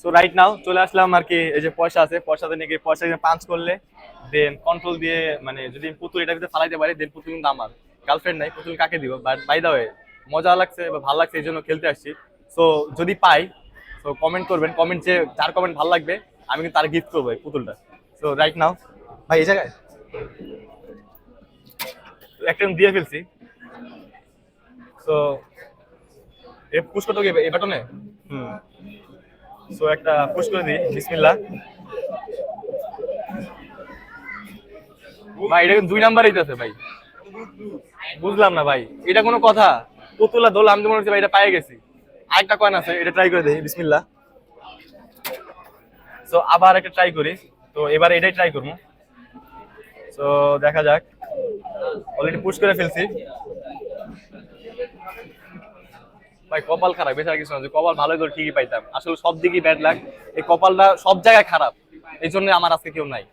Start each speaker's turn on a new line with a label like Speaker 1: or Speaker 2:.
Speaker 1: So right now চলে আসলাম আর কি, এই যে পয়সা আছে, পয়সাতে নাকি পয়সা পাঞ্চ করলে দেন কন্ট্রোল দিয়ে, মানে যদি পুতুল এটার ভিতরে ফালাইতে পারি দেন পুতুল কিন্তু আমার। গার্লফ্রেন্ড নাই, পুতুল কাকে দিব? বাট বাই দা ওয়ে মজা লাগছে বা ভালো লাগছে এই জন্য খেলতে আসছি। সো যদি পাই তো কমেন্ট করবেন, কমেন্ট যে যার কমেন্ট ভালো লাগবে আমি কিন্তু তার গিফট করবো এই পুতুলটা। সো রাইট নাও ভাই এই জায়গায় একটা দিয়ে ফেলছি। সো এ পুশ করতে হবে এই বাটনে। হুম। সো একটা পুশ করে দিই, বিসমিল্লাহ। ভাই এটা কিন্তু 2 নাম্বার হইতাছে ভাই, বুঝলাম না ভাই এটা কোনো কথা? পুতুলা দোল আমি তো মনে হচ্ছে ভাই এটা পেয়ে গেছি। আরেকটা কয়েন আছে, এটা ট্রাই করে দেখি, বিসমিল্লাহ। সো আবার একটা ট্রাই করি, তো এবার এটাই ট্রাই করবো। সো দেখা যাক, অলরেডি পুশ করে ফেলছি। ভাই কপাল খারাপ, বেচারা কিছু না, যে কপাল ভালো করে ঠিকই পাইতাম, আসলে সব দিকেই ব্যাড লাগ। এই কপালটা সব জায়গায় খারাপ, এই জন্য আমার আজকে কেউ নাই।